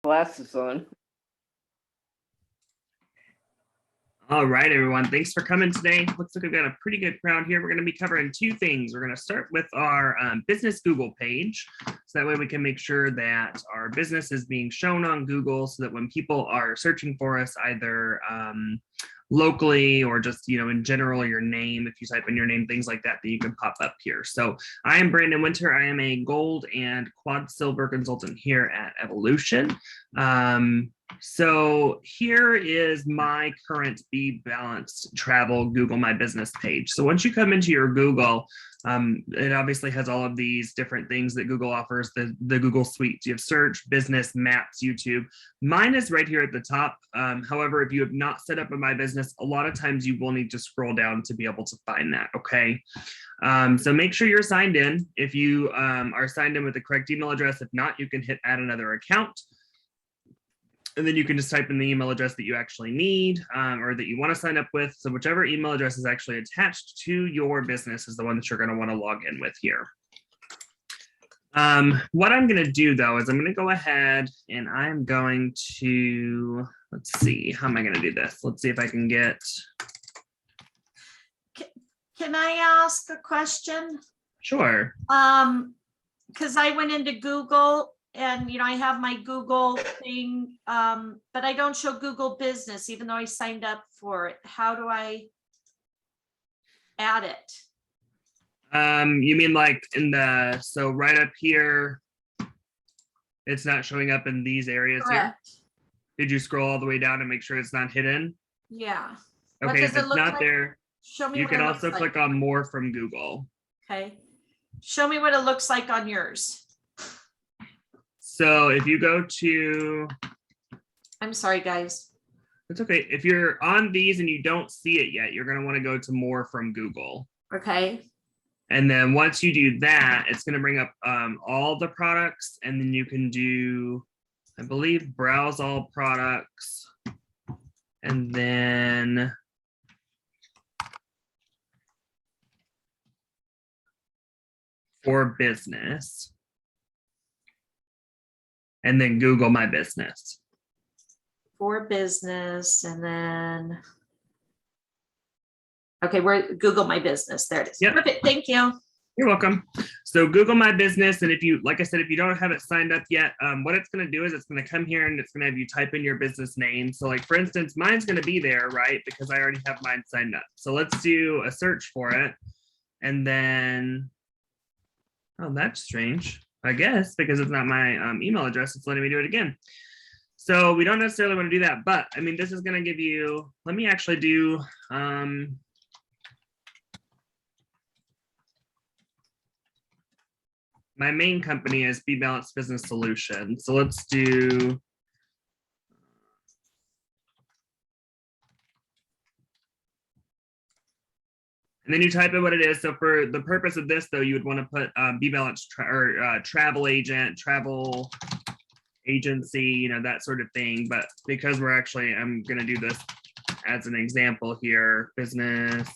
Glasses on. All right, everyone. Thanks for coming today. Looks like we've got a pretty good crowd here. We're going to be covering two things. We're going to start with our business Google page. So that way we can make sure that our business is being shown on Google so that when people are searching for us, either locally or just, in general, your name, if you type in your name, things like that, that you can pop up here. So I am Brandon Winter. I am a gold and quad silver consultant here at Evolution. So here is my current Be Balanced Travel Google My Business page. So once you come into your Google, it obviously has all of these different things that Google offers, the Google suite. You have search, business, maps, YouTube. Mine is right here at the top. However, if you have not set up a My Business, a lot of times you will need to scroll down to be able to find that, okay? So make sure you're signed in. If you are signed in with the correct email address, if not, you can hit add another account. And then you can just type in the email address that you actually need or that you want to sign up with. So whichever email address is actually attached to your business is the one that you're going to want to log in with here. What I'm going to do, though, is I'm going to go ahead and I'm going to, let's see, how am I going to do this? Let's see if I can get. Can I ask a question? Sure. Because I went into Google and, I have my Google thing, but I don't show Google Business, even though I signed up for it. How do I add it? You mean like so right up here, it's not showing up in these areas Correct. Here? Did you scroll all the way down and make sure it's not hidden? Yeah. Okay, if it's not there, show me. You can also click on more from Google. Okay. Show me what it looks like on yours. So if you go to, I'm sorry, guys. It's okay. If you're on these and you don't see it yet, you're going to want to go to more from Google. Okay. And then once you do that, it's going to bring up all the products, and then you can do, I believe, browse all products, and then for business. And then Google My Business. For business, and then, okay, we're Google My Business. There it is. Yep. Perfect. Thank you. You're welcome. So Google My Business, and if you, like I said, if you don't have it signed up yet, what it's going to do is it's going to come here and it's going to have you type in your business name. So like, for instance, mine's going to be there, right? Because I already have mine signed up. So let's do a search for it. And then, oh, that's strange. I guess because it's not my email address, it's letting me do it again. So we don't necessarily want to do that, but I mean, this is going to give you, let me actually do, my main company is Be Balanced Business Solutions. So let's do, and then you type in what it is. So for the purpose of this, though, you would want to put Be Balanced travel agent, travel agency, that sort of thing. But because we're actually, I'm going to do this as an example here, business.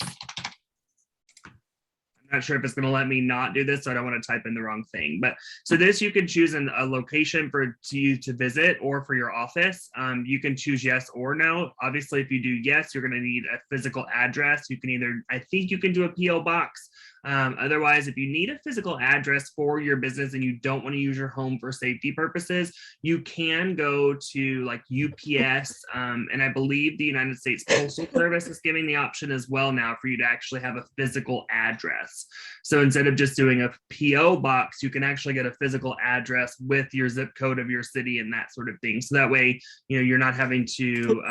I'm not sure if it's going to let me not do this, so I don't want to type in the wrong thing. But so this, you can choose a location for you to visit or for your office. You can choose yes or no. Obviously, if you do yes, you're going to need a physical address. You can either, I think you can do a PO box. Otherwise, if you need a physical address for your business and you don't want to use your home for safety purposes, you can go to like UPS. And I believe the United States Postal Service is giving the option as well now for you to actually have a physical address. So instead of just doing a PO box, you can actually get a physical address with your zip code of your city and that sort of thing. So that way, you're not having to,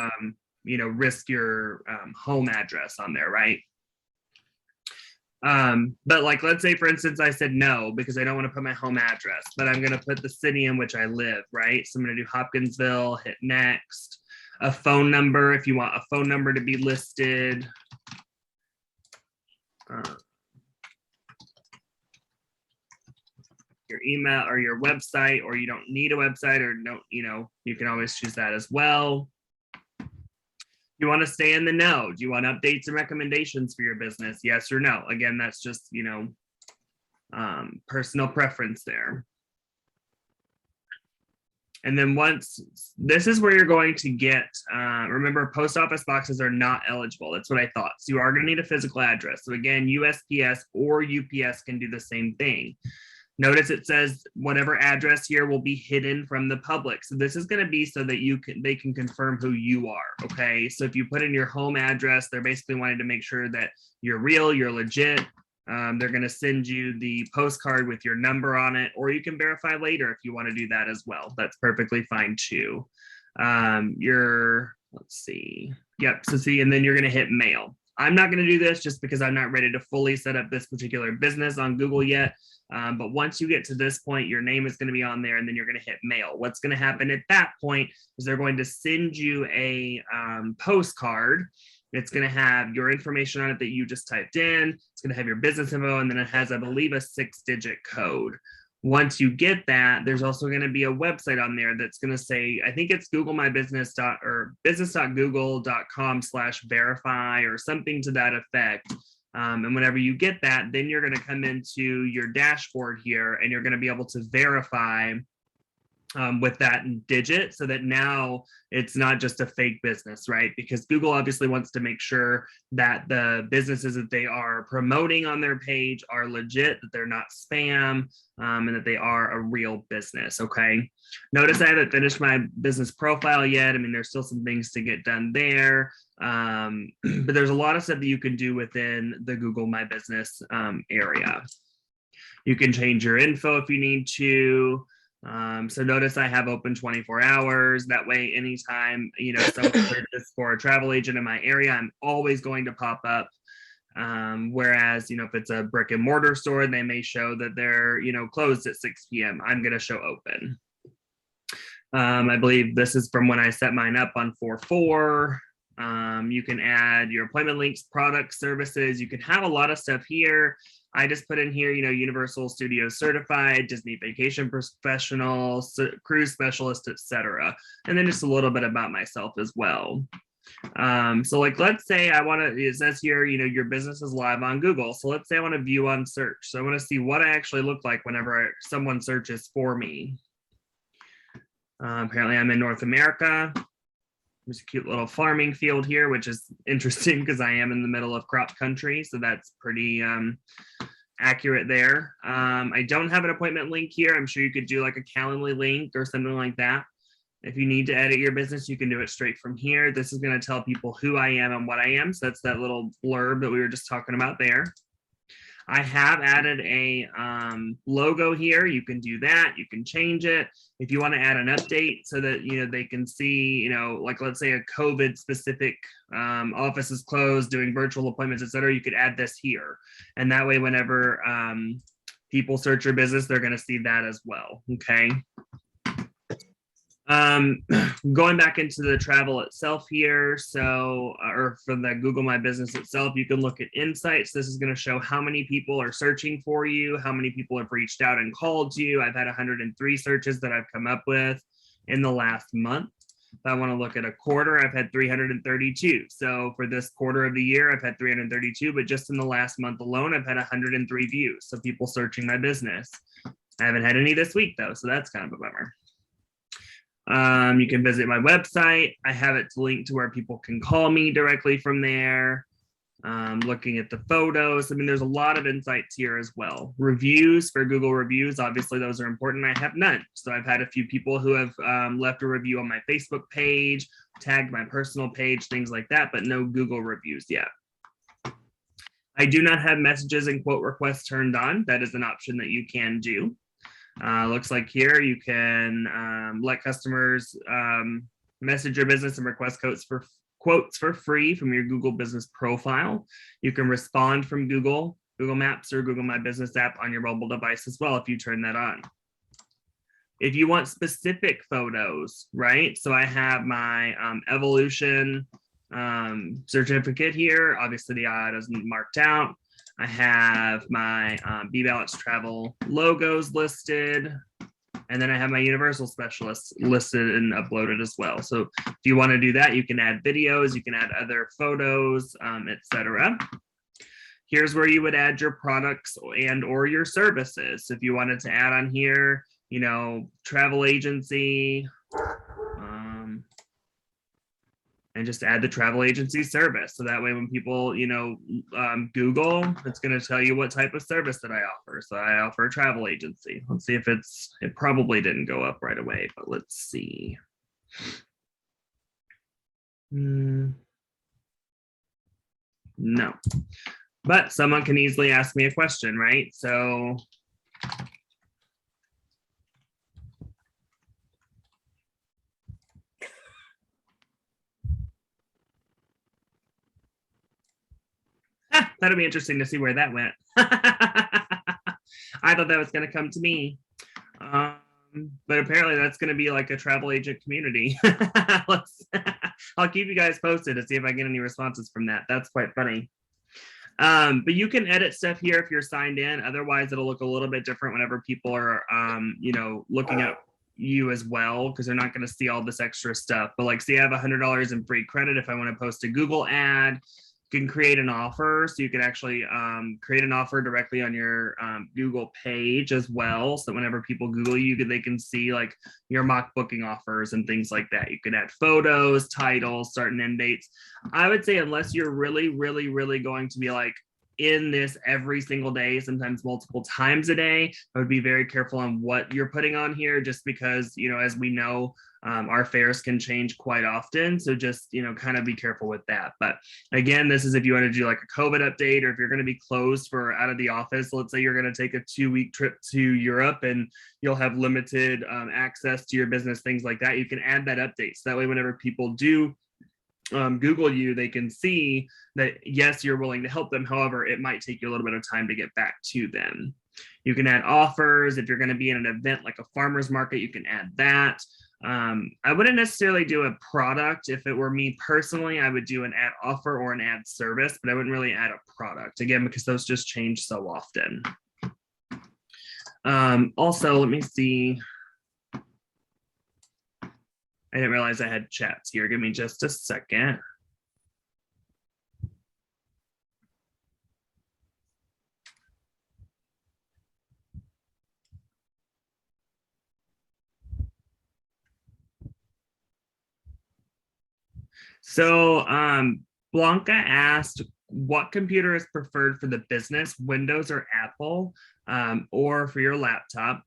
risk your home address on there, right? But like, let's say, for instance, I said no, because I don't want to put my home address, but I'm going to put the city in which I live, right? So I'm going to do Hopkinsville, hit next, a phone number, if you want a phone number to be listed. Your email or your website, or you don't need a website, or no, you can always choose that as well. You want to stay in the know? Do you want updates and recommendations for your business? Yes or no? Again, that's just, personal preference there. And then once, this is where you're going to get, remember, post office boxes are not eligible. That's what I thought. So you are going to need a physical address. So again, USPS or UPS can do the same thing. Notice it says whatever address here will be hidden from the public. So this is going to be so that they can confirm who you are. Okay. So if you put in your home address, they're basically wanting to make sure that you're real, you're legit. They're going to send you the postcard with your number on it, or you can verify later if you want to do that as well. That's perfectly fine too. Let's see. Yep. So see, and then you're going to hit mail. I'm not going to do this just because I'm not ready to fully set up this particular business on Google yet. But once you get to this point, your name is going to be on there, and then you're going to hit mail. What's going to happen at that point is they're going to send you a postcard. It's going to have your information on it that you just typed in. It's going to have your business info, and then it has, I believe, a 6-digit code. Once you get that, there's also going to be a website on there that's going to say, I think it's Google My Business or business.google.com/verify or something to that effect. And whenever you get that, then you're going to come into your dashboard here, and you're going to be able to verify with that digit, so that now it's not just a fake business, right? Because Google obviously wants to make sure that the businesses that they are promoting on their page are legit, that they're not spam, and that they are a real business. Okay. Notice I haven't finished my business profile yet. I mean, there's still some things to get done there. But there's a lot of stuff that you can do within the Google My Business area. You can change your info if you need to. So notice I have open 24 hours. That way, anytime, someone searches for a travel agent in my area, I'm always going to pop up. Whereas, if it's a brick and mortar store, they may show that they're, closed at 6 p.m. I'm going to show open. I believe this is from when I set mine up on 4/4. You can add your appointment links, products, services. You can have a lot of stuff here. I just put in here, Universal Studios certified, Disney vacation professional, cruise specialist, etc. And then just a little bit about myself as well. So like, let's say it says here, your business is live on Google. So let's say I want to view on search. So I want to see what I actually look like whenever someone searches for me. Apparently I'm in North America. There's a cute little farming field here, which is interesting because I am in the middle of crop country. So that's pretty accurate there. I don't have an appointment link here. I'm sure you could do like a Calendly link or something like that. If you need to edit your business, you can do it straight from here. This is going to tell people who I am and what I am. So that's that little blurb that we were just talking about there. I have added a logo here. You can do that. You can change it. If you want to add an update so that, they can see, like let's say a COVID specific office is closed, doing virtual appointments, etc. You could add this here. And that way, whenever people search your business, they're going to see that as well. Okay. Going back into the travel itself here, or for the Google My Business itself, you can look at insights. This is going to show how many people are searching for you, how many people have reached out and called you. I've had 103 searches that I've come up with in the last month. If I want to look at a quarter, I've had 332. So for this quarter of the year, I've had 332, but just in the last month alone, I've had 103 views. So people searching my business. I haven't had any this week though, so that's kind of a bummer. You can visit my website. I have it linked to where people can call me directly from there. Looking at the photos. I mean, there's a lot of insights here as well. Reviews for Google reviews. Obviously, those are important. I have none. So I've had a few people who have left a review on my Facebook page, tagged my personal page, things like that, but no Google reviews yet. I do not have messages and quote requests turned on. That is an option that you can do. Looks like here you can let customers message your business and request quotes for free from your Google business profile. You can respond from Google Maps or Google My Business app on your mobile device as well if you turn that on. If you want specific photos, right? So I have my Evolution certificate here. Obviously the item isn't marked out. I have my B-Balance Travel logos listed, and then I have my Universal Specialist listed and uploaded as well. So if you want to do that, you can add videos, you can add other photos, etc. Here's where you would add your products and or your services. So if you wanted to add on here, you know, travel agency, and just add the travel agency service. So that way when people, you know, Google, it's going to tell you what type of service that I offer. So I offer a travel agency. Let's see if it probably didn't go up right away, but let's see. No, but someone can easily ask me a question, right? So that'll be interesting to see where that went. I thought that was going to come to me. But apparently that's going to be like a travel agent community. I'll keep you guys posted to see if I get any responses from that. That's quite funny. But you can edit stuff here if you're signed in. Otherwise, it'll look a little bit different whenever people are, you know, looking at you as well, because they're not going to see all this extra stuff. But like, say I have $100 in free credit. If I want to post a Google ad, can create an offer. So you can actually create an offer directly on your Google page as well. So whenever people Google you, they can see like your mock booking offers and things like that. You can add photos, titles, start and end dates. I would say unless you're really, really, really going to be like in this every single day, sometimes multiple times a day, I would be very careful on what you're putting on here, just because, you know, as we know, our fares can change quite often. So just, you know, kind of be careful with that. But again, this is if you want to do like a COVID update, or if you're going to be closed for out of the office. Let's say you're going to take a 2-week trip to Europe and you'll have limited access to your business, things like that. You can add that update. So that way, whenever people do Google you, they can see that, yes, you're willing to help them. However, it might take you a little bit of time to get back to them. You can add offers. If you're going to be in an event like a farmer's market, you can add that. I wouldn't necessarily do a product. If it were me personally, I would do an ad offer or an ad service, but I wouldn't really add a product, again, because those just change so often. Also, let me see. I didn't realize I had chats here. Give me just a second. So Blanca asked, what computer is preferred for the business, Windows or Apple, or for your laptop?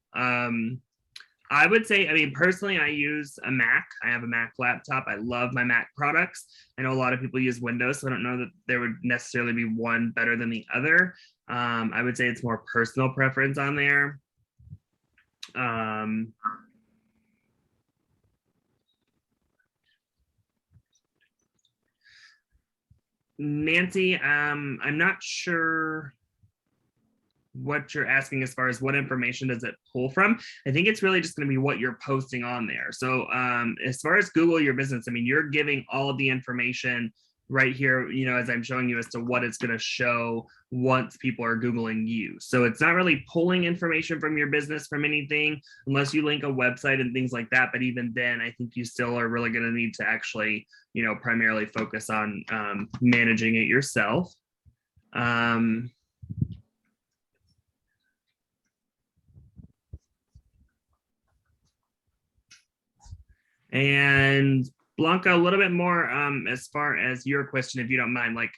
I would say, I mean, personally, I use a Mac. I have a Mac laptop. I love my Mac products. I know a lot of people use Windows, so I don't know that there would necessarily be one better than the other. I would say it's more personal preference on there. Nancy, I'm not sure what you're asking as far as what information does it pull from. I think it's really just going to be what you're posting on there. So as far as Google your business, I mean, you're giving all of the information right here, you know, as I'm showing you as to what it's going to show once people are Googling you. So it's not really pulling information from your business from anything, unless you link a website and things like that. But even then, I think you still are really going to need to actually, you know, primarily focus on managing it yourself. And Blanca, a little bit more as far as your question, if you don't mind, like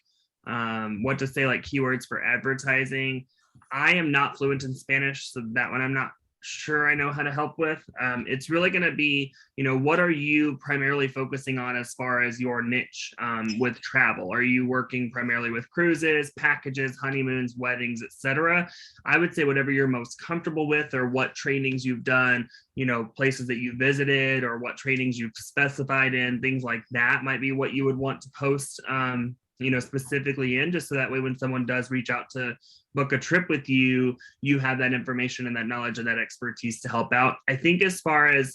what to say, like keywords for advertising. I am not fluent in Spanish, so that one I'm not sure I know how to help with. It's really going to be, you know, what are you primarily focusing on as far as your niche with travel? Are you working primarily with cruises, packages, honeymoons, weddings, etc.? I would say whatever you're most comfortable with, or what trainings you've done, you know, places that you visited, or what trainings you've specified in, things like that might be what you would want to post, you know, specifically in, just so that way when someone does reach out to book a trip with you, you have that information and that knowledge and that expertise to help out. I think as far as,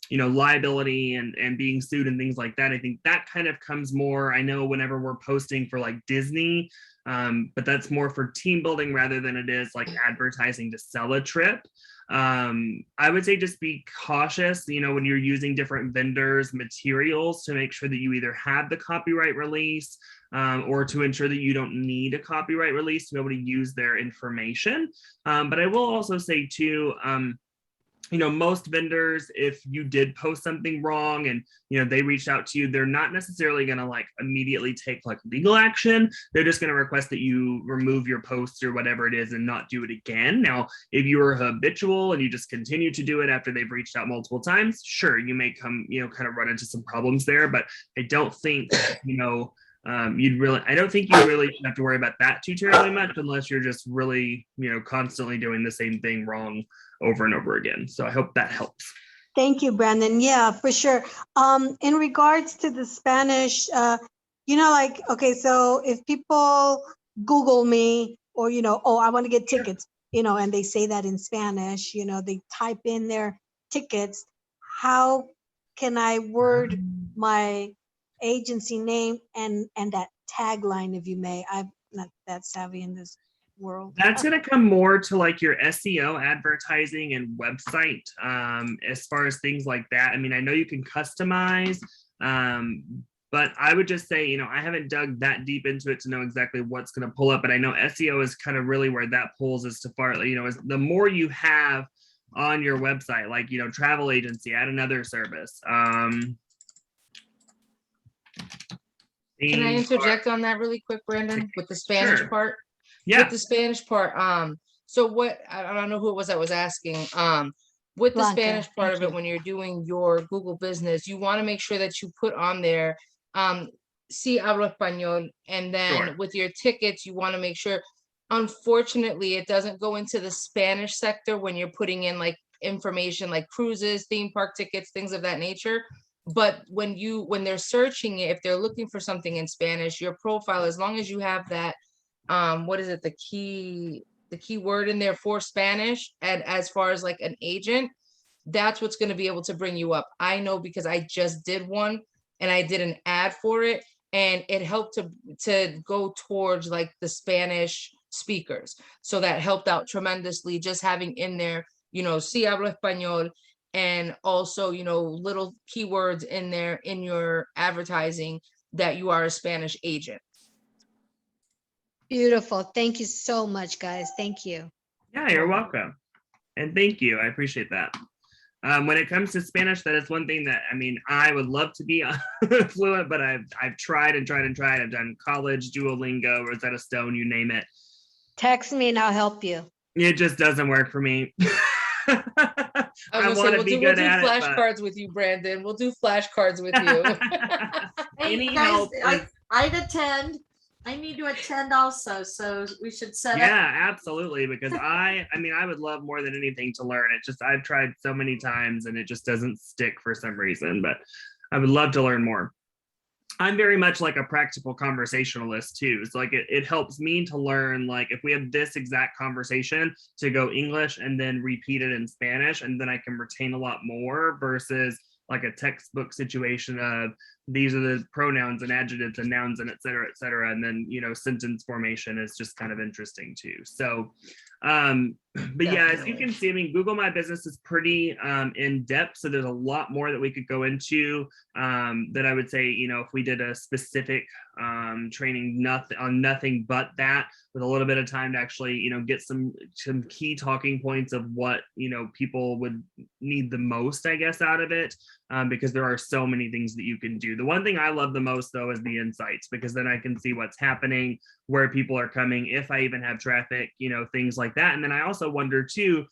you know, liability and being sued and things like that, I think that kind of comes more, I know whenever we're posting for like Disney, but that's more for team building rather than it is like advertising to sell a trip. I would say just be cautious, you know, when you're using different vendors' materials, to make sure that you either have the copyright release or to ensure that you don't need a copyright release to be able to use their information. But I will also say too, most vendors, if you did post something wrong and, they reached out to you, they're not necessarily going to like immediately take like legal action. They're just going to request that you remove your posts or whatever it is and not do it again. Now, if you are habitual and you just continue to do it after they've reached out multiple times, sure, you may come, kind of run into some problems there, but I don't think, I don't think you really should have to worry about that too terribly much unless you're just really, constantly doing the same thing wrong over and over again. So I hope that helps. Thank you, Brandon. Yeah, for sure. In regards to the Spanish, okay, so if people Google me or, oh, I want to get tickets, and they say that in Spanish, they type in their tickets, how can I word my agency name and that tagline, if you may? I'm not that savvy in this world. That's going to come more to like your SEO advertising and website, as far as things like that. I mean, I know you can customize, but I would just say, I haven't dug that deep into it to know exactly what's going to pull up, but I know SEO is kind of really where that pulls as to far, is the more you have on your website, like, travel agency, add another service. Can I interject on that really quick, Brandon, with the Spanish Sure. part? Yeah. With the Spanish part, so what, I don't know who it was that was asking, with the Blanca, Spanish part thank of it, you. when you're doing your Google business, you want to make sure that you put on there, si hablo español, and then Sure. with your tickets, you want to make sure, unfortunately, it doesn't go into the Spanish sector when you're putting in like information like cruises, theme park tickets, things of that nature. But when they're searching it, if they're looking for something in Spanish, your profile, as long as you have that, what is it, the key word in there for Spanish, and as far as like an agent, that's what's going to be able to bring you up. I know, because I just did one and I did an ad for it, and it helped to go towards like the Spanish speakers. So that helped out tremendously, just having in there, si hablo español, and also, little keywords in there in your advertising that you are a Spanish agent. Beautiful. Thank you so much, guys. Thank you. Yeah, you're welcome. And thank you. I appreciate that. When it comes to Spanish, that is one thing that, I would love to be fluent, but I've tried and tried and tried. I've done college, Duolingo, Rosetta Stone, you name it. Text me and I'll help you. It just doesn't work for me. I was gonna say, we'll do flashcards with you, Brandon. We'll do flashcards with you. Hey, Any guys, help is- I'd attend. I need to attend also, so we should set up. Yeah, absolutely. Because I would love more than anything to learn. It just, I've tried so many times and it just doesn't stick for some reason, but I would love to learn more. I'm very much like a practical conversationalist too. So like it helps me to learn, like if we have this exact conversation, to go English and then repeat it in Spanish, and then I can retain a lot more versus like a textbook situation of these are the pronouns and adjectives and nouns and et cetera. And then, sentence formation is just kind of interesting too. So, but yeah, as you can see, Google My Business is pretty in depth. So there's a lot more that we could go into that I would say, if we did a specific training on nothing but that, with a little bit of time to actually, get some key talking points of what, people would need the most, I guess, out of it, because there are so many things that you can do. The one thing I love the most, though, is the insights, because then I can see what's happening, where people are coming, if I even have traffic, things like that. And then I also wonder, too,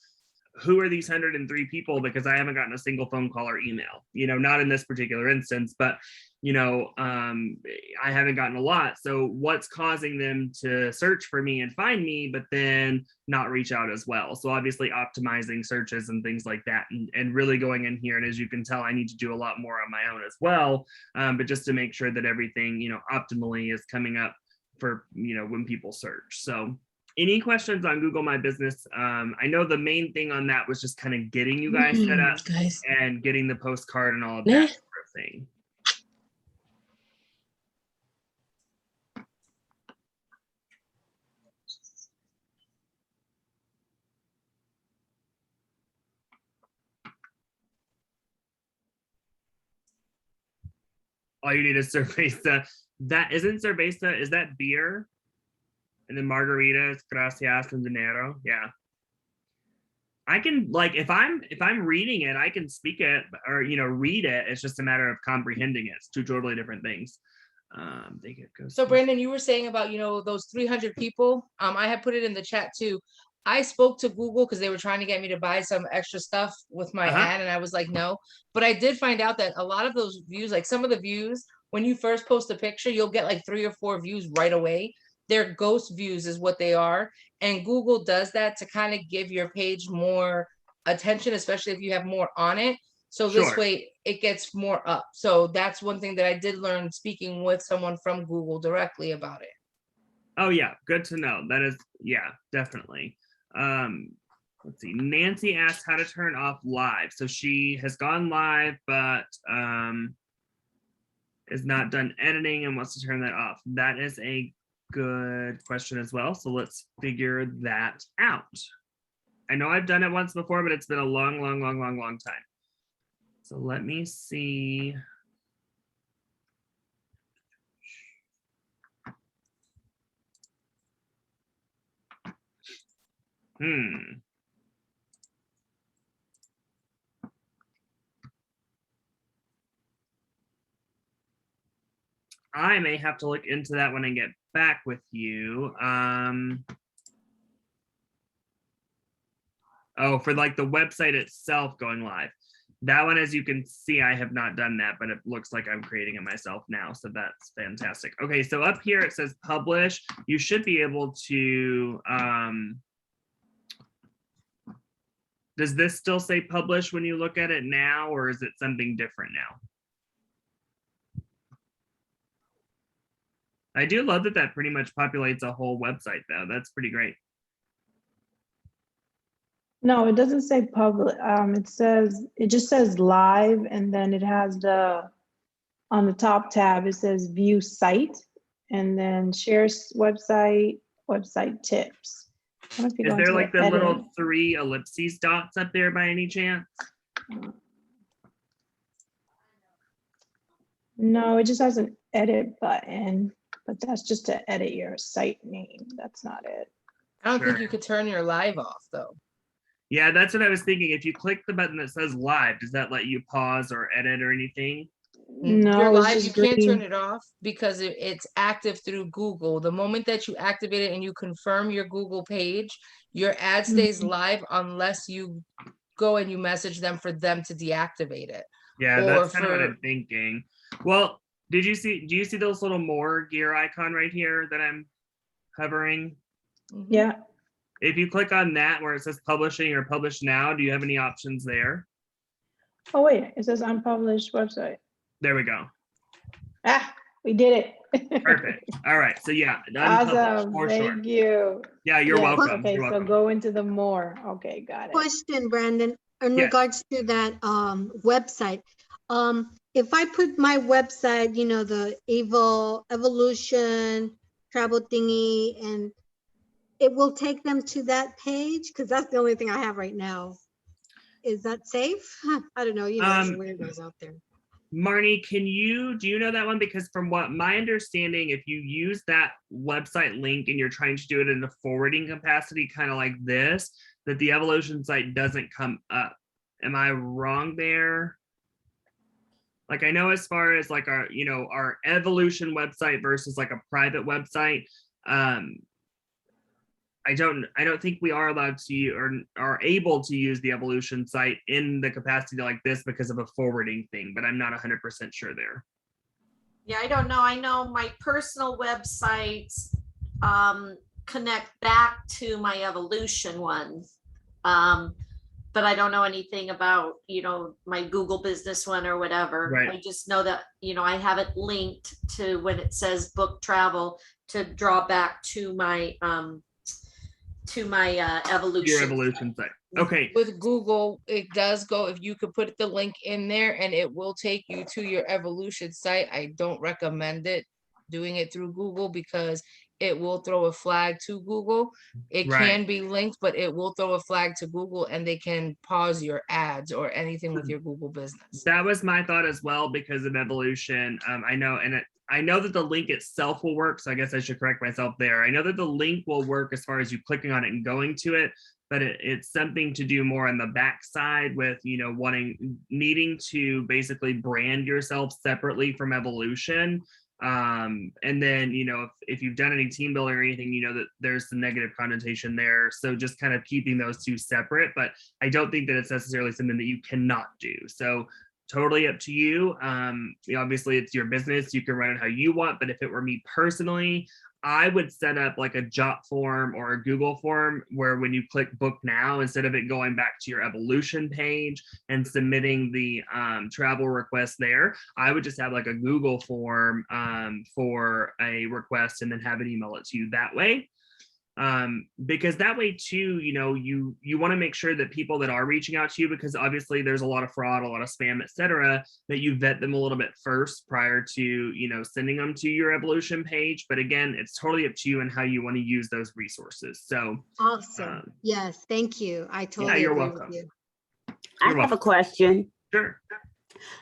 who are these 103 people? Because I haven't gotten a single phone call or email, not in this particular instance, but I haven't gotten a lot. So what's causing them to search for me and find me, but then not reach out as well? So obviously optimizing searches and things like that, and really going in here. And as you can tell, I need to do a lot more on my own as well. But just to make sure that everything, optimally is coming up for, when people search. So any questions on Google My Business? I know the main thing on that was just kind of getting you guys set up and getting the postcard and all of that sort of thing. All you need is cerveza. That isn't cerveza. Is that beer? And then margaritas, gracias, and dinero. Yeah. I can like if I'm reading it, I can speak it or read it. It's just a matter of comprehending it. It's two totally different things. They get ghost. So Brandon, you were saying about, those 300 people. I had put it in the chat too. I spoke to Google because they were trying to get me to buy some extra stuff with my ad, and I was like, no. But I did find out that a lot of those views, like some of the views, when you first post a picture, you'll get like 3 or 4 views right away. They're ghost views is what they are. And Google does that to kind of give your page more attention, especially if you have more on it. So this Sure. way it gets more up. So that's one thing that I did learn speaking with someone from Google directly about it. Oh yeah, good to know. That is, yeah, definitely. Let's see. Nancy asked how to turn off live. So she has gone live, but is not done editing and wants to turn that off. That is a good question as well. So let's figure that out. I know I've done it once before, but it's been a long time. So let me see. I may have to look into that when I get back with you. Oh, for like the website itself going live. That one, as you can see, I have not done that, but it looks like I'm creating it myself now. So that's fantastic. Okay, so up here it says publish. You should be able to, does this still say publish when you look at it now, or is it something different now? I do love that that pretty much populates a whole website though. That's pretty great. No, it doesn't say public. It just says live, and then it has on the top tab, it says view site, and then share website tips. Is there like the little 3 ellipses dots up there by any chance? No, it just has an edit button, but that's just to edit your site name. That's not it. I don't think Sure. you could turn your live off though. Yeah, that's what I was thinking. If you click the button that says live, does that let you pause or edit or anything? No, Your it's live, just you can't turn green. it off because it's active through Google. The moment that you activate it and you confirm your Google page, your ad stays live unless you go and you message them for them to deactivate it. Yeah, Or that's kind of what for- I'm thinking. Well, do you see those little more gear icon right here that I'm hovering? Mhm. Yeah. If you click on that where it says publishing or publish now, do you have any options there? Oh wait, it says unpublished website. There we go. Ah, we did it. Perfect. All right. So yeah, unpublished Awesome. for sure. Thank you. Yeah, you're Yes, welcome. Okay, You're so welcome. go into the more. Okay, got it. Question, Brandon, in Yes. regards to that website. If I put my website, the evolution travel thingy, and it will take them to that page, because that's the only thing I have right now. Is that safe? I don't know. There's weirdos out there. Marnie, do you know that one? Because from what my understanding, if you use that website link and you're trying to do it in a forwarding capacity, kind of like this, that the evolution site doesn't come up. Am I wrong there? Like I know as far as like our evolution website versus like a private website, I don't think we are allowed to or are able to use the evolution site in the capacity like this because of a forwarding thing, but I'm not 100% sure there. Yeah, I don't know. I know my personal websites connect back to my evolution ones. But I don't know anything about, my Google business one or whatever. Right. I just know that, I have it linked to when it says book travel to draw back to my evolution. Your evolution site. Okay. With Google, it does go, if you could put the link in there and it will take you to your evolution site. I don't recommend doing it through Google because it will throw a flag to Google. It Right. can be linked, but it will throw a flag to Google and they can pause your ads or anything with your Google business. That was my thought as well because of evolution. I know, and I know that the link itself will work. So I guess I should correct myself there. I know that the link will work as far as you clicking on it and going to it, but it's something to do more on the backside with, you know, needing to basically brand yourself separately from evolution. And then, you know, if you've done any team building or anything, you know that there's some negative connotation there. So just kind of keeping those two separate, but I don't think that it's necessarily something that you cannot do. So totally up to you. Obviously it's your business. You can run it how you want, but if it were me personally, I would set up like a Jot form or a Google form where when you click book now, instead of it going back to your evolution page and submitting the travel request there, I would just have like a Google form for a request and then have it email it to you that way. Because that way too, you know, you want to make sure that people that are reaching out to you, because obviously there's a lot of fraud, a lot of spam, etc., that you vet them a little bit first prior to, you know, sending them to your evolution page. But again, it's totally up to you and how you want to use those resources. So Awesome. Yes, thank you. I totally you're agree welcome. with you. I You're have a welcome. question. Sure,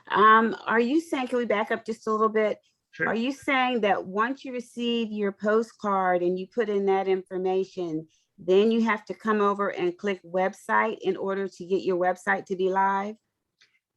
Are you saying, can we back up just a little bit? Are sure. you saying that once you receive your postcard and you put in that information, then you have to come over and click website in order to get your website to be live?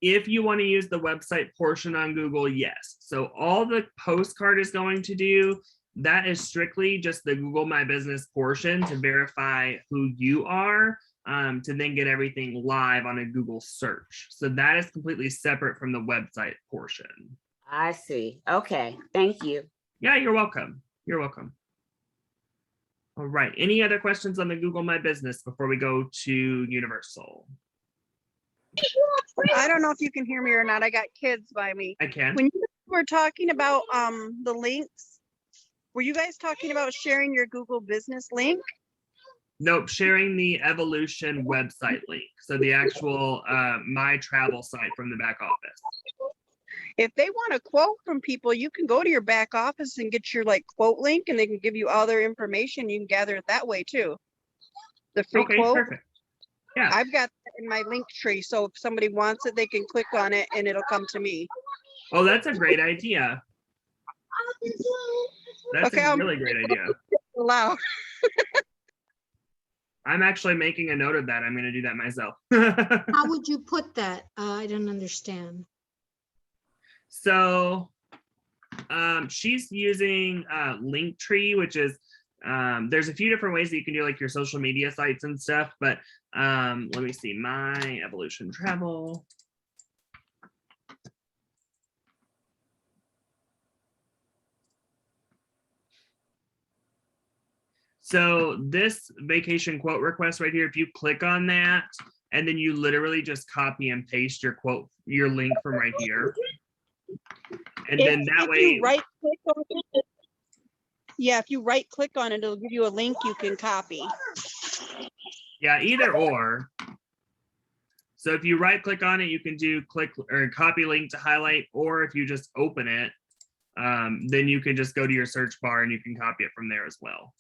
If you want to use the website portion on Google, yes. So all the postcard is going to do, that is strictly just the Google My Business portion to verify who you are, to then get everything live on a Google search. So that is completely separate from the website portion. I see. Okay, thank you. Yeah, you're welcome. You're welcome. All right. Any other questions on the Google My Business before we go to Universal? I don't know if you can hear me or not. I got kids by me. I can. When you were talking about the links, were you guys talking about sharing your Google business link? Nope, sharing the Evolution website link. So the actual My Travel site from the back office. If they want a quote from people, you can go to your back office and get your like quote link and they can give you all their information. You can gather it that way too. The free Okay, quote. perfect. Yeah. I've got that in my link tree. So if somebody wants it, they can click on it and it'll come to me. Oh, that's a great idea. That's Okay, a really great idea. Loud. I'm actually making a note of that. I'm going to do that myself. How would you put that? I don't understand. So she's using Linktree, which is there's a few different ways that you can do like your social media sites and stuff, but let me see, My Evolution Travel. So this vacation quote request right here, if you click on that and then you literally just copy and paste your quote, your link from right here. And then that way, you right click on it, yeah, if you right click on it, it'll give you a link you can copy. yeah, either or. So if you right click on it, you can do click or copy link to highlight, or if you just open it, then you can just go to your search bar and you can copy it from there as well.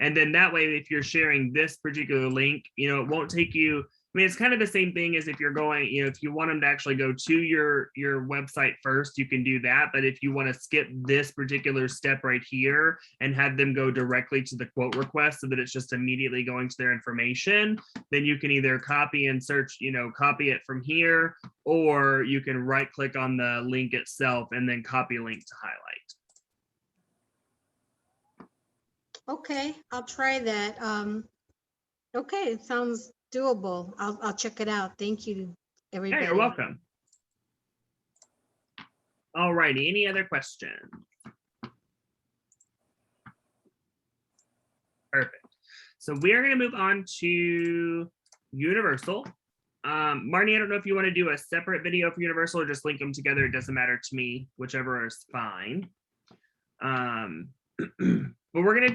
And then that way, if you're sharing this particular link, you know, it won't take you, I mean, it's kind of the same thing as if you're going, you know, if you want them to actually go to your website first, you can do that. But if you want to skip this particular step right here and have them go directly to the quote request so that it's just immediately going to their information, then you can either copy and search, you know, copy it from here, or you can right click on the link itself and then copy link to highlight. Okay, I'll try that. Okay, it sounds doable. I'll check it out. Thank you, everybody. Yeah, you're welcome. All righty, any other questions? Perfect. So we're going to move on to Universal. Marnie, I don't know if you want to do a separate video for Universal or just link them together. It doesn't matter to me, whichever is fine. But we're going to